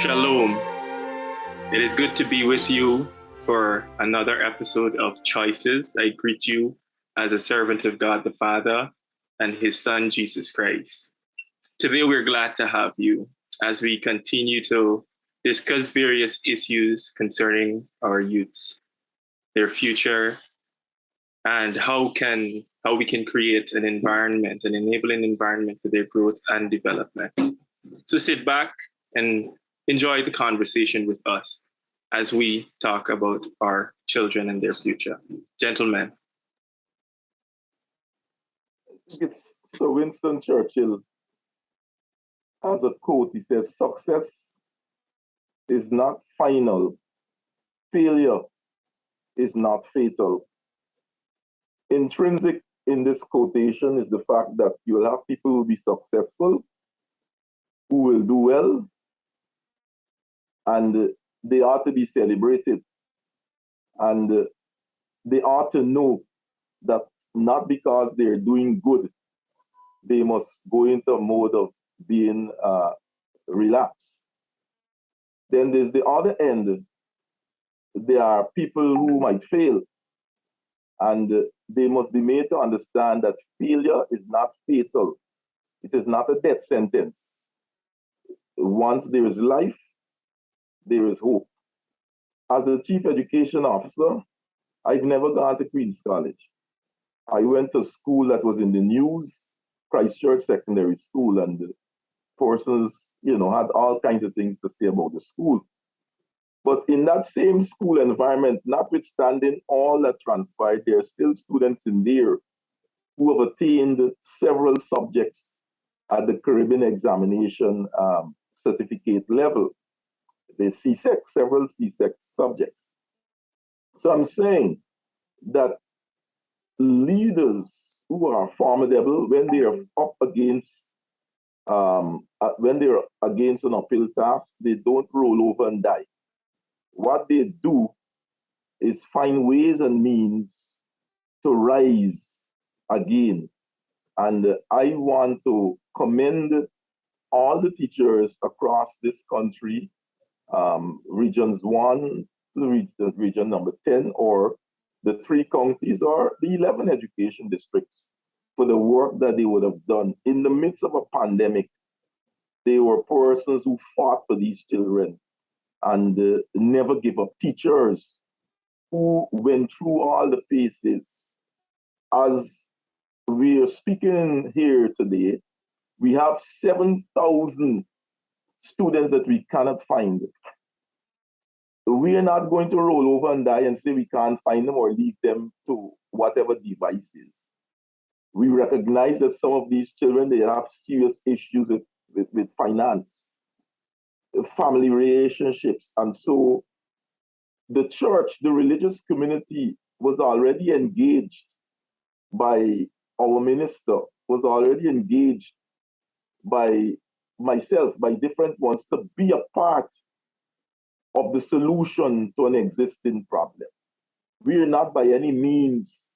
Shalom. It is good to be with you for another episode of Choices. I greet you as a servant of God the Father and his Son, Jesus Christ. Today, we're glad to have you as we continue to discuss various issues concerning our youths, their future, and how we can create an enabling environment for their growth and development. So sit back and enjoy the conversation with us as we talk about our children and their future. Gentlemen. It's Sir Winston Churchill has a quote. He says, "Success is not final, failure is not fatal." Intrinsic in this quotation is the fact that you will have people who will be successful, who will do well, and they ought to be celebrated. And they ought to know that not because they're doing good, they must go into a mode of being relaxed. Then there's the other end. There are people who might fail, and they must be made to understand that failure is not fatal. It is not a death sentence. Once there is life, there is hope. As the chief education officer, I've never gone to Queen's College. I went to school that was in the news, Christchurch Secondary School, and the persons, had all kinds of things to say about the school. But in that same school environment, notwithstanding all that transpired, there are still students in there who have attained several subjects at the Caribbean examination certificate level. The CSEC, several CSEC subjects. So I'm saying that leaders who are formidable, when they are up against when they're against an uphill task, they don't roll over and die. What they do is find ways and means to rise again. And I want to commend all the teachers across this country, regions 1 to region number 10, or the 3 counties or the 11 education districts, for the work that they would have done in the midst of a pandemic. They were persons who fought for these children and never give up. Teachers who went through all the phases. As we are speaking here today, we have 7,000 students that we cannot find. We are not going to roll over and die and say we can't find them or leave them to whatever devices. We recognize that some of these children, they have serious issues with finance, family relationships. And so the church, the religious community was already engaged by our minister, was already engaged by myself, by different ones, to be a part of the solution to an existing problem. We are not by any means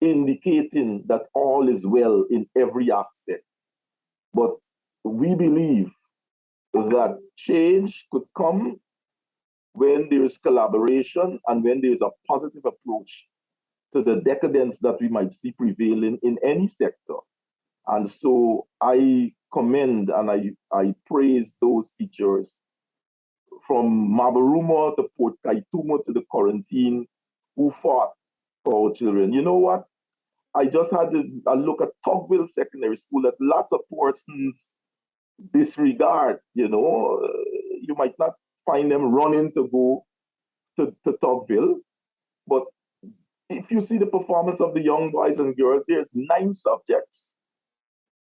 indicating that all is well in every aspect, but we believe that change could come when there is collaboration and when there is a positive approach to the decadence that we might see prevailing in any sector. And so I commend and I praise those teachers from Mabaruma to Port Kaitumo to the Quarantine who fought for our children. You know what? I just had a look at Tugville Secondary School that lots of persons disregard. You might not find them running to go to Tugville, but if you see the performance of the young boys and girls, there's 9 subjects.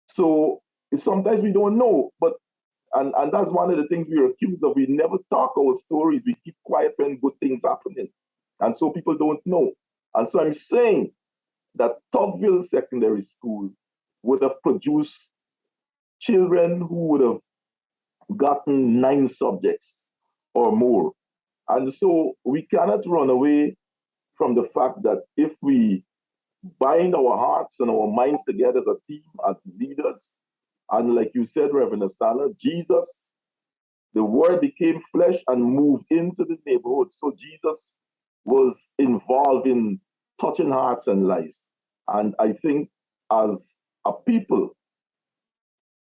So sometimes we don't know, but and that's one of the things we're accused of. We never talk our stories. We keep quiet when good things happening. And so people don't know. And so I'm saying that Tugville Secondary School would have produced children who would have gotten 9 subjects or more. And so we cannot run away from the fact that if we bind our hearts and our minds together as a team, as leaders, and like you said, Reverend Asana, Jesus The word became flesh and moved into the neighborhood. So Jesus was involved in touching hearts and lives. And I think as a people,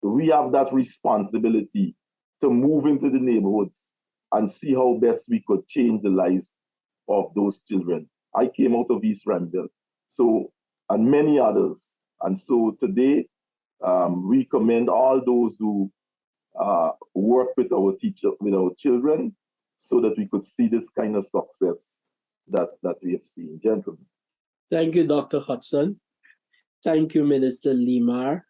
we have that responsibility to move into the neighborhoods and see how best we could change the lives of those children. I came out of East Randville, so, and many others. And so today, we commend all those who work with our children, so that we could see this kind of success that we have seen. Gentlemen. Thank you, Dr. Hudson. Thank you, Minister Limar.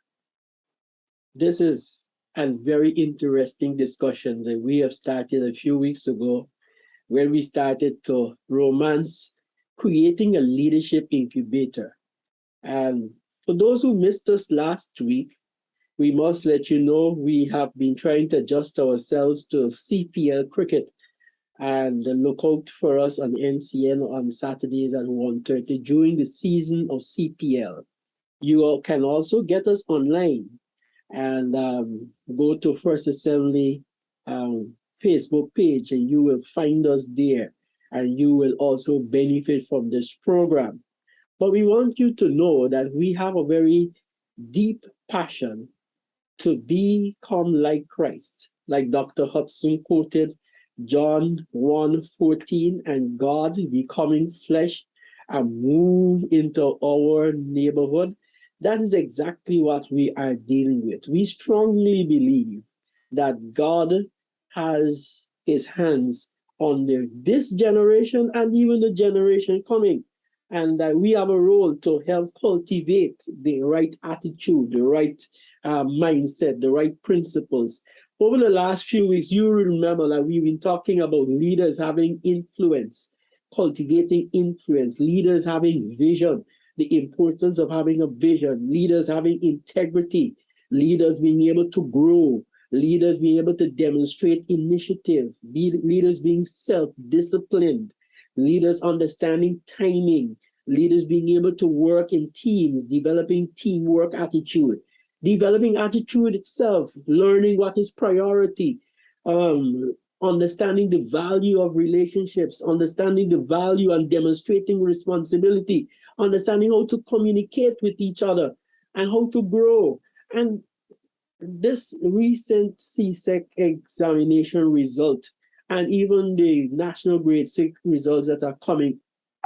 This is a very interesting discussion that we have started a few weeks ago when we started to romance creating a leadership incubator. And for those who missed us last week, we must let you know we have been trying to adjust ourselves to CPL cricket, and look out for us on NCN on Saturdays at 1:30 during the season of CPL. You can also get us online and go to First Assembly Facebook page, and you will find us there, and you will also benefit from this program. But we want you to know that we have a very deep passion to become like Christ, like Dr. Hudson quoted John 1:14, and God becoming flesh and move into our neighborhood. That is exactly what we are dealing with. We strongly believe that God has his hands on this generation and even the generation coming. And we have a role to help cultivate the right attitude, the right mindset, the right principles. Over the last few weeks, you remember that we've been talking about leaders having influence, cultivating influence, leaders having vision, the importance of having a vision, leaders having integrity, leaders being able to grow, leaders being able to demonstrate initiative, leaders being self-disciplined, leaders understanding timing, leaders being able to work in teams, developing teamwork attitude, developing attitude itself, learning what is priority, understanding the value of relationships, understanding the value and demonstrating responsibility, understanding how to communicate with each other and how to grow. And this recent CSEC examination result and even the national grade 6 results that are coming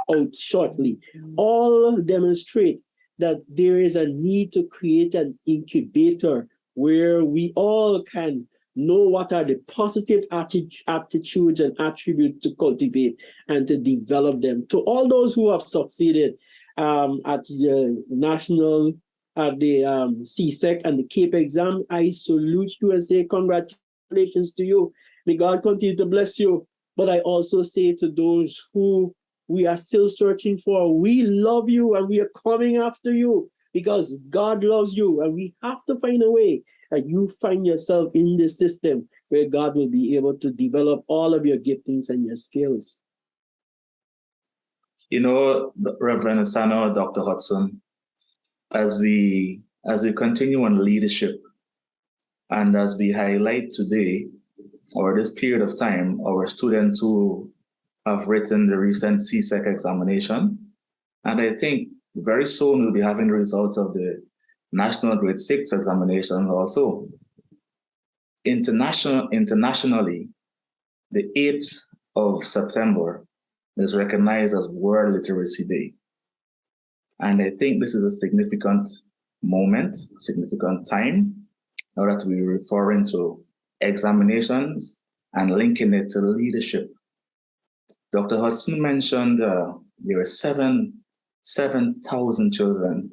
out shortly all demonstrate that there is a need to create an incubator where we all can know what are the positive attitudes and attributes to cultivate and to develop them. To all those who have succeeded at the national, at the CSEC and the CAPE exam, I salute you and say congratulations to you. May God continue to bless you. But I also say to those who we are still searching for, we love you and we are coming after you because God loves you, and we have to find a way that you find yourself in the system where God will be able to develop all of your giftings and your skills. You know, Reverend Asano, Dr. Hudson, as we continue on leadership and as we highlight today, or this period of time, our students who have written the recent CSEC examination, and I think very soon we'll be having the results of the National Grade 6 examination also. Internationally, the 8th of September is recognized as World Literacy Day. And I think this is a significant moment, significant time, now that we're referring to examinations and linking it to leadership. Dr. Hudson mentioned there are 7,000 children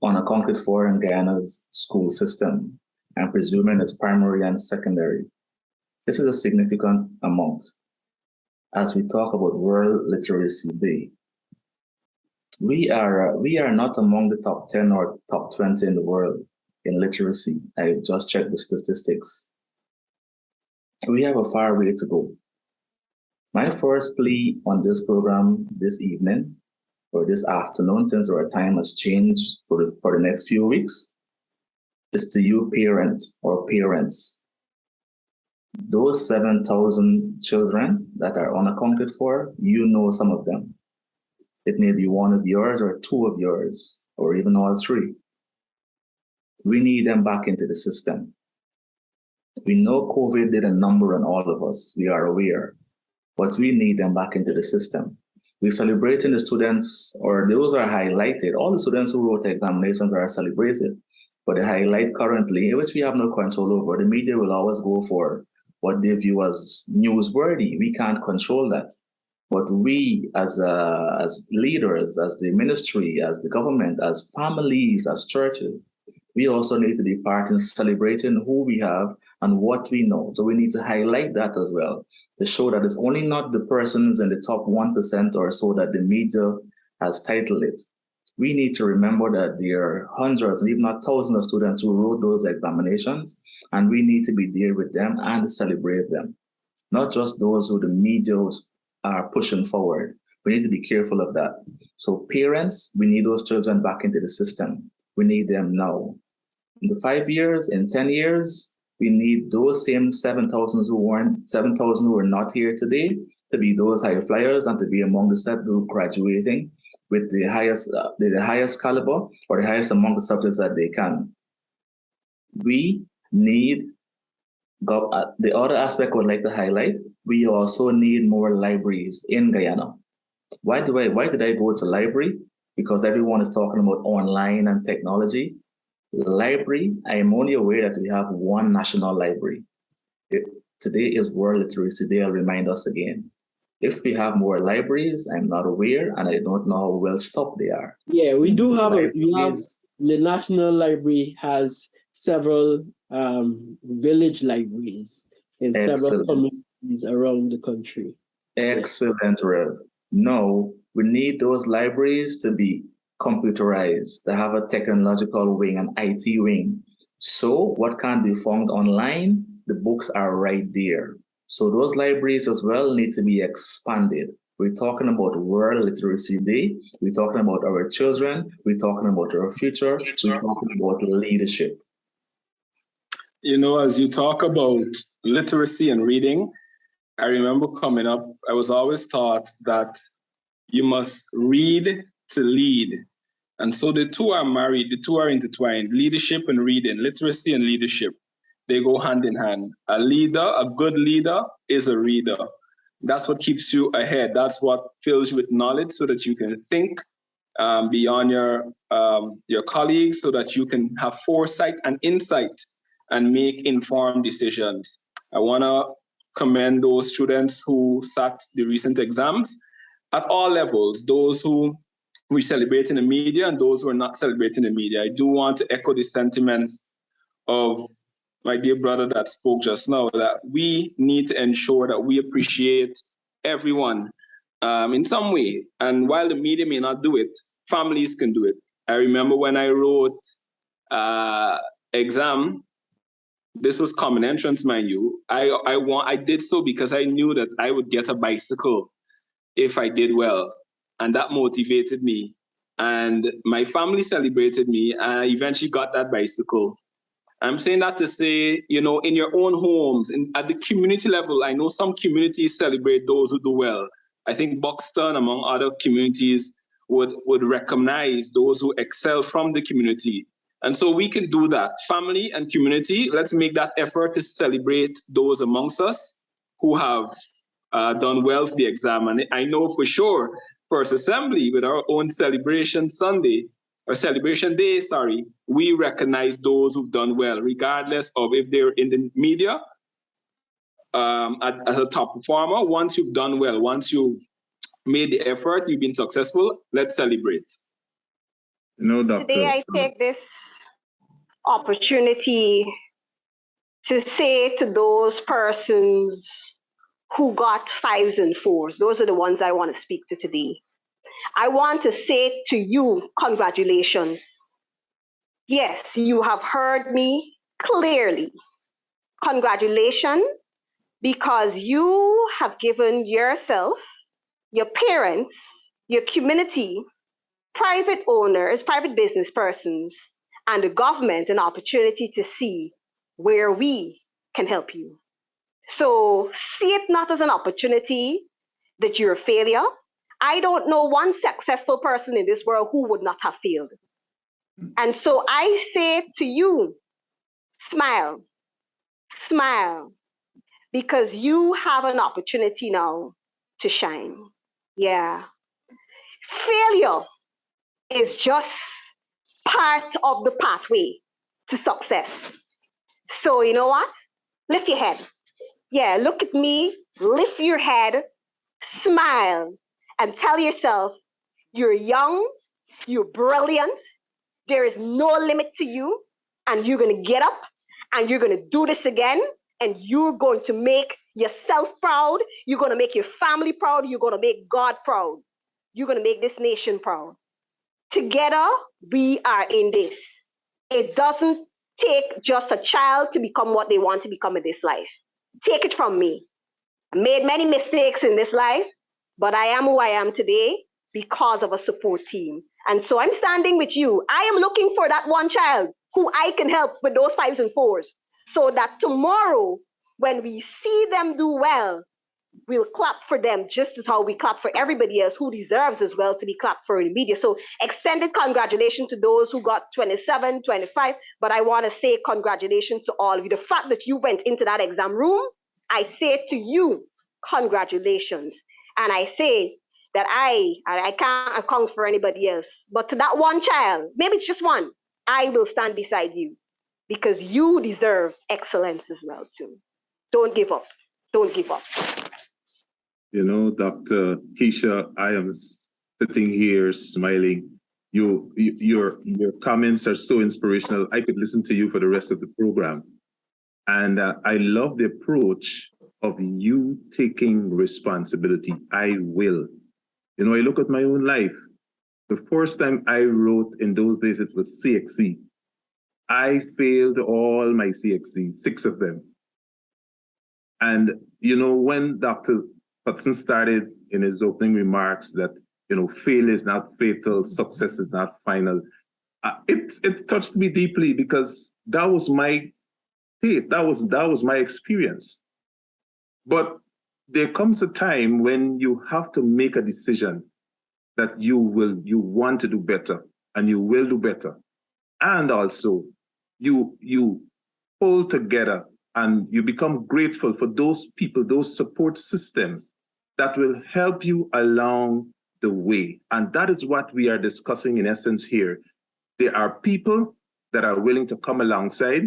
unaccounted for in Guyana's school system, and presuming it's primary and secondary. This is a significant amount as we talk about World Literacy Day. We are not among the top 10 or top 20 in the world in literacy. I just checked the statistics. We have a far way to go. My first plea on this program this evening, or this afternoon, since our time has changed for the next few weeks, is to you parents. Those 7,000 children that are unaccounted for, you know some of them. It may be one of yours or two of yours, or even all three. We need them back into the system. We know COVID did a number on all of us, we are aware, but we need them back into the system. We're celebrating the students, or those are highlighted. All the students who wrote the examinations are celebrated, but the highlight currently, which we have no control over, the media will always go for what they view as newsworthy. We can't control that. But we as leaders, as the ministry, as the government, as families, as churches, we also need to be part in celebrating who we have and what we know. So we need to highlight that as well, to show that it's only not the persons in the top 1% or so that the media has titled it. We need to remember that there are hundreds, if not thousands of students who wrote those examinations, and we need to be there with them and celebrate them. Not just those who the media are pushing forward. We need to be careful of that. So parents, we need those children back into the system. We need them now. In the 5 years, in 10 years, we need those same 7,000 who are not here today to be those high flyers and to be among the set who are graduating with the highest caliber or the highest among the subjects that they can. We need the other aspect I would like to highlight, we also need more libraries in Guyana. Why did I go to library? Because everyone is talking about online and technology. Library, I am only aware that we have one national library. Today is World Literacy Day, I'll remind us again. If we have more libraries, I'm not aware, and I don't know how well stocked they are. Yeah, we do have the National Library has several village libraries in several communities around the country. Excellent, Rev. No, we need those libraries to be computerized, to have a technological wing, an IT wing. So what can be found online, the books are right there. So those libraries as well need to be expanded. We're talking about World Literacy Day. We're talking about our children. We're talking about our future. We're talking about leadership. You know, as you talk about literacy and reading, I remember coming up, I was always taught that you must read to lead. And so the two are married, the two are intertwined. Leadership and reading, literacy and leadership, they go hand in hand. A leader, a good leader, is a reader. That's what keeps you ahead. That's what fills you with knowledge so that you can think beyond your colleagues, so that you can have foresight and insight and make informed decisions. I want to commend those students who sat the recent exams at all levels, those who we celebrate in the media and those who are not celebrating the media. I do want to echo the sentiments of my dear brother that spoke just now, that we need to ensure that we appreciate everyone in some way. And while the media may not do it, families can do it. I remember when I wrote exam, this was common entrance, mind you. I did so because I knew that I would get a bicycle if I did well. And that motivated me. And my family celebrated me, and I eventually got that bicycle. I'm saying that to say, you know, in your own homes, at the community level, I know some communities celebrate those who do well. I think Buxton, among other communities, would recognize those who excel from the community. And so we can do that. Family and community, let's make that effort to celebrate those amongst us who have done well for the exam. And I know for sure, First Assembly, with our own celebration Sunday, or celebration day, we recognize those who've done well, regardless of if they're in the media as a top performer. Once you've done well, once you've made the effort, you've been successful, let's celebrate. No, Doctor. Today I take this opportunity to say to those persons who got 5s and 4s, those are the ones I want to speak to today. I want to say to you, congratulations. Yes, you have heard me clearly. Congratulations, because you have given yourself, your parents, your community, private owners, private business persons, and the government an opportunity to see where we can help you. So see it not as an opportunity that you're a failure. I don't know one successful person in this world who would not have failed. And so I say to you, smile, smile, because you have an opportunity now to shine. Yeah. Failure is just part of the pathway to success. So you know what? Lift your head. Yeah, look at me, lift your head, smile, and tell yourself you're young, you're brilliant, there is no limit to you, and you're going to get up and you're going to do this again, and you're going to make yourself proud, you're going to make your family proud, you're going to make God proud, you're going to make this nation proud. Together, we are in this. It doesn't take just a child to become what they want to become in this life. Take it from me. I made many mistakes in this life, but I am who I am today because of a support team. And so I'm standing with you. I am looking for that one child who I can help with those 5s and 4s, so that tomorrow, when we see them do well, we'll clap for them just as how we clap for everybody else who deserves as well to be clapped for in the media. So extended congratulations to those who got 27, 25, but I want to say congratulations to all of you. The fact that you went into that exam room, I say to you, congratulations. And I say that I can't account for anybody else, but to that one child, maybe it's just one, I will stand beside you because you deserve excellence as well too. Don't give up. Don't give up. You know, Dr. Keisha, I am sitting here smiling. Your comments are so inspirational. I could listen to you for the rest of the program. And I love the approach of you taking responsibility. I will. You know, I look at my own life. The first time I wrote in those days, it was CXC. I failed all my CXC, 6 of them. And, you know, when Dr. Hudson started in his opening remarks that, you know, failure is not fatal, success is not final, it touched me deeply because that was my faith, that was my experience. But there comes a time when you have to make a decision that you want to do better and you will do better. And also you pull together and you become grateful for those people, those support systems that will help you along the way. And that is what we are discussing in essence here. There are people that are willing to come alongside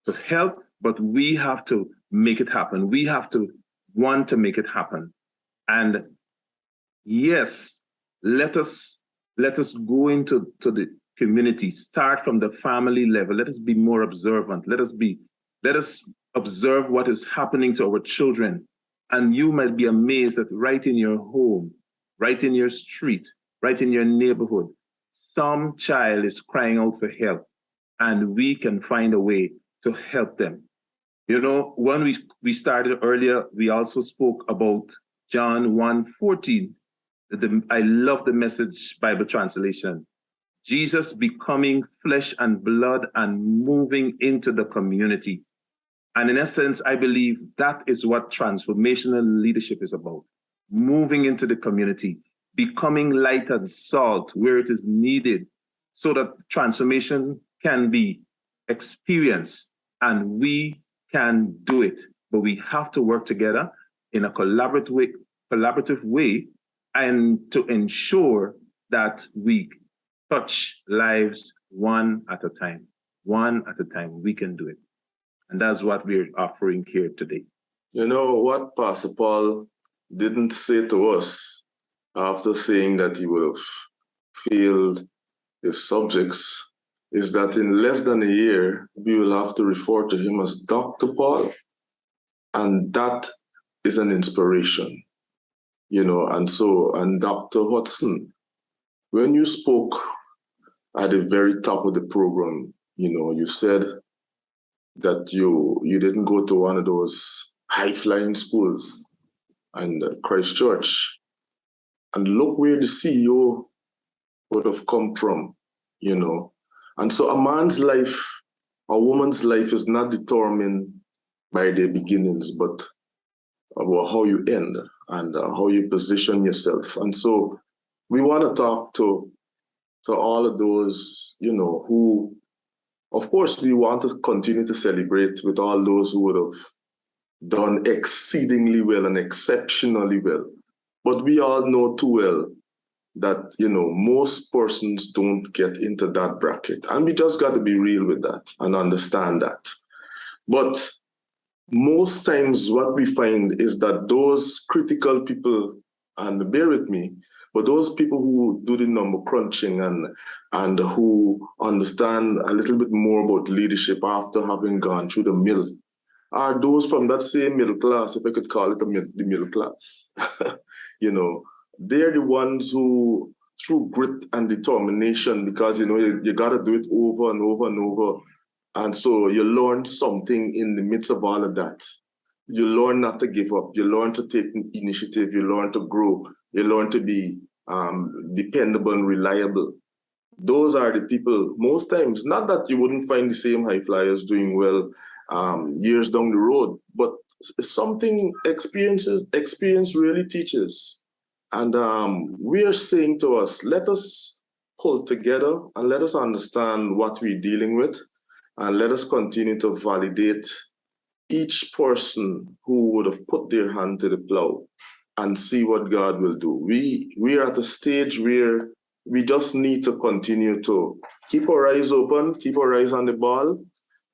to help, but we have to make it happen. We have to want to make it happen. And yes, let us go into the community, start from the family level. Let us be more observant. Let us observe what is happening to our children. And you might be amazed that right in your home, right in your street, right in your neighborhood, some child is crying out for help, and we can find a way to help them. You know, when we started earlier, we also spoke about John 1:14. I love the Message Bible translation. Jesus becoming flesh and blood and moving into the community. And in essence, I believe that is what transformational leadership is about. Moving into the community, becoming light and salt where it is needed so that transformation can be experienced and we can do it. But we have to work together in a collaborative way and to ensure that we touch lives one at a time. One at a time, we can do it. And that's what we're offering here today. You know what Pastor Paul didn't say to us after saying that he would have failed his subjects is that in less than a year, we will have to refer to him as Dr. Paul. And that is an inspiration, you know. And Dr. Hudson, when you spoke at the very top of the program, you know, you said that you didn't go to one of those high-flying schools and Christchurch. And look where the CEO would have come from, you know. And so a man's life, a woman's life is not determined by their beginnings, but about how you end and how you position yourself. And so we want to talk to all of those, who, of course, we want to continue to celebrate with all those who would have done exceedingly well and exceptionally well. But we all know too well that, most persons don't get into that bracket. And we just got to be real with that and understand that. But most times what we find is that those critical people, and bear with me, but those people who do the number crunching and who understand a little bit more about leadership after having gone through the mill are those from that same middle class, if I could call it the middle class. They're the ones who, through grit and determination, because you got to do it over and over and over. And so you learn something in the midst of all of that. You learn not to give up. You learn to take initiative. You learn to grow. You learn to be dependable and reliable. Those are the people, most times, not that you wouldn't find the same high flyers doing well years down the road, but something experience really teaches. And we are saying to us, let us hold together and let us understand what we're dealing with, and let us continue to validate each person who would have put their hand to the plow and see what God will do. We are at a stage where we just need to continue to keep our eyes open, keep our eyes on the ball,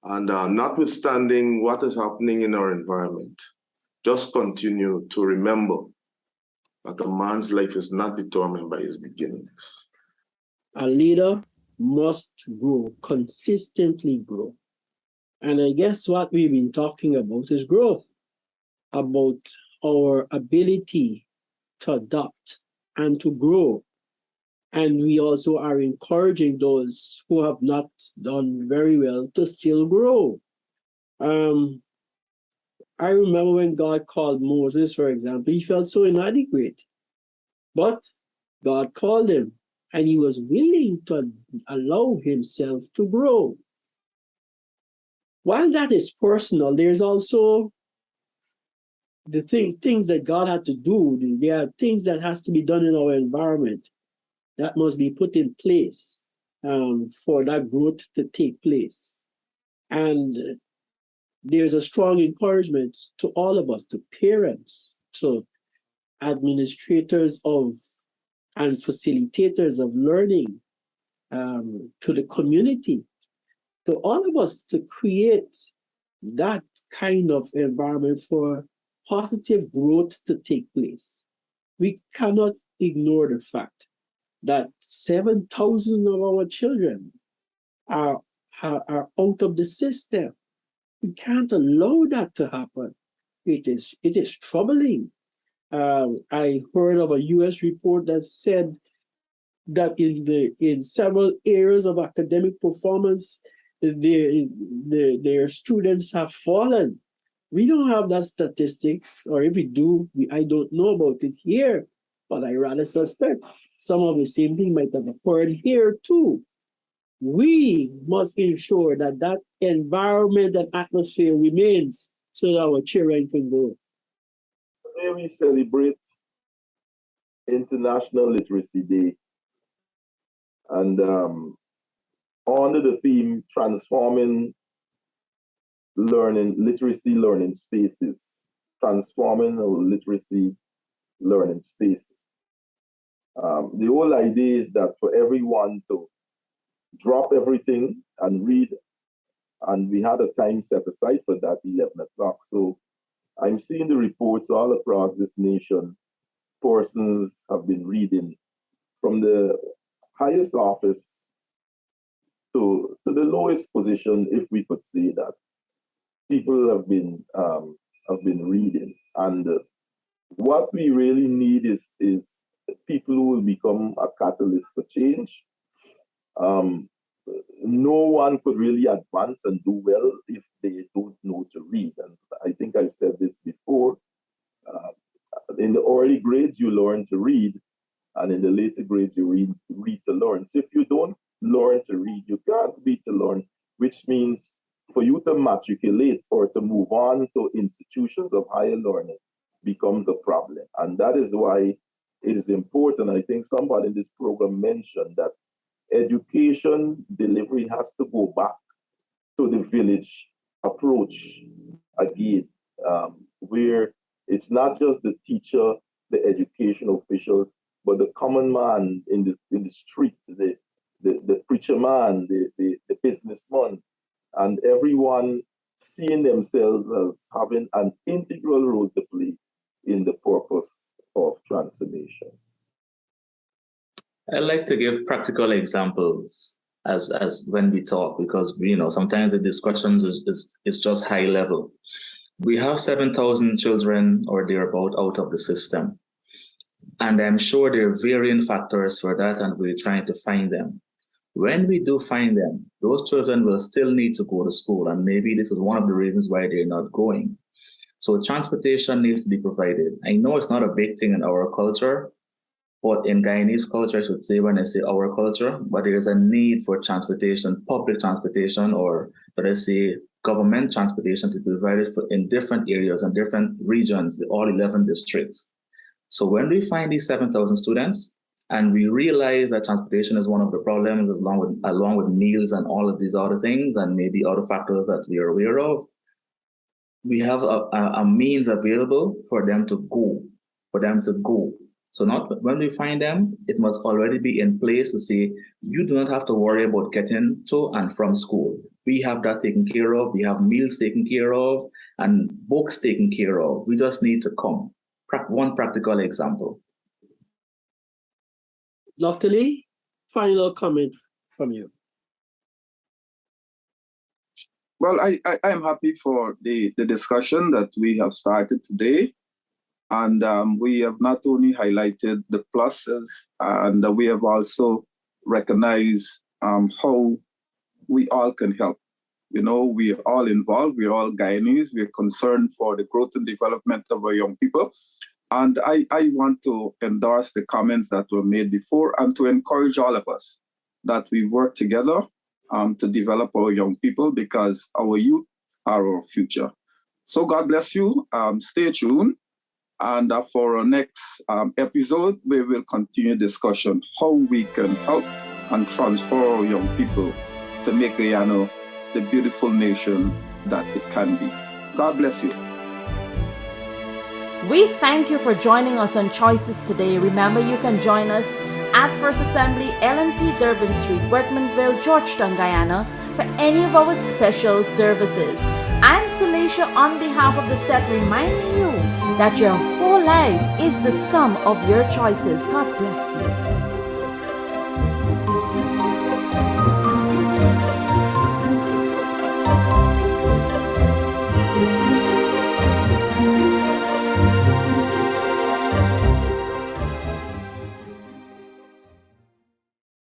and notwithstanding what is happening in our environment, just continue to remember that a man's life is not determined by his beginnings. A leader must grow, consistently grow. And I guess what we've been talking about is growth, about our ability to adapt and to grow. And we also are encouraging those who have not done very well to still grow. I remember when God called Moses, for example, he felt so inadequate. But God called him, and he was willing to allow himself to grow. While that is personal, there's also the things that God had to do. There are things that has to be done in our environment that must be put in place for that growth to take place. And there's a strong encouragement to all of us, to parents, to administrators of and facilitators of learning, to the community, to all of us to create that kind of environment for positive growth to take place. We cannot ignore the fact that 7,000 of our children are out of the system. We can't allow that to happen. It is troubling. I heard of a U.S. report that said that in several areas of academic performance, their students have fallen. We don't have that statistics, or if we do, I don't know about it here, but I rather suspect some of the same thing might have occurred here too. We must ensure that that environment and atmosphere remains so that our children can grow. Today we celebrate International Literacy Day, and under the theme transforming literacy learning spaces, transforming our literacy learning spaces. The whole idea is that for everyone to drop everything and read, and we had a time set aside for that, 11 o'clock. So I'm seeing the reports all across this nation. Persons have been reading from the highest office to the lowest position, if we could say that. People have been reading, and what we really need is people who will become a catalyst for change. No one could really advance and do well if they don't know to read, and I think I've said this before. In the early grades, you learn to read, and in the later grades, you read to learn. So if you don't learn to read, you can't read to learn, which means for you to matriculate or to move on to institutions of higher learning, becomes a problem. And that is why it is important. I think somebody in this program mentioned that education delivery has to go back to the village approach again, where it's not just the teacher, the education officials, but the common man in the street, the preacher man, the businessman, and everyone seeing themselves as having an integral role to play in the purpose of transformation. I like to give practical examples as when we talk, because sometimes the discussions is just high level. We have 7,000 children or thereabout out of the system. And I'm sure there are varying factors for that, and we're trying to find them. When we do find them, those children will still need to go to school, and maybe this is one of the reasons why they're not going. So transportation needs to be provided. I know it's not a big thing in our culture, but in Guyanese culture, I should say, when I say our culture, but there is a need for transportation, public transportation, or let us say government transportation to be provided in different areas and different regions, all 11 districts. So when we find these 7,000 students, and we realize that transportation is one of the problems, along with meals and all of these other things, and maybe other factors that we are aware of, we have a means available for them to go. So not when we find them, it must already be in place to say, you do not have to worry about getting to and from school. We have that taken care of. We have meals taken care of and books taken care of. We just need to come. One practical example. Dr. Lee, final comment from you. Well, I am happy for the discussion that we have started today. And we have not only highlighted the pluses, and we have also recognized how we all can help. We are all involved. We're all Guyanese. We're concerned for the growth and development of our young people. And I want to endorse the comments that were made before and to encourage all of us that we work together to develop our young people, because our youth are our future. So God bless you. Stay tuned. And for our next episode, we will continue discussion how we can help and transform our young people to make Guyana the beautiful nation that it can be. God bless you. We thank you for joining us on Choices today. Remember, you can join us at First Assembly, LNP Durban Street, Workmanville, Georgetown, Guyana, for any of our special services. I'm Celicia on behalf of the set, reminding you that your whole life is the sum of your choices. God bless you.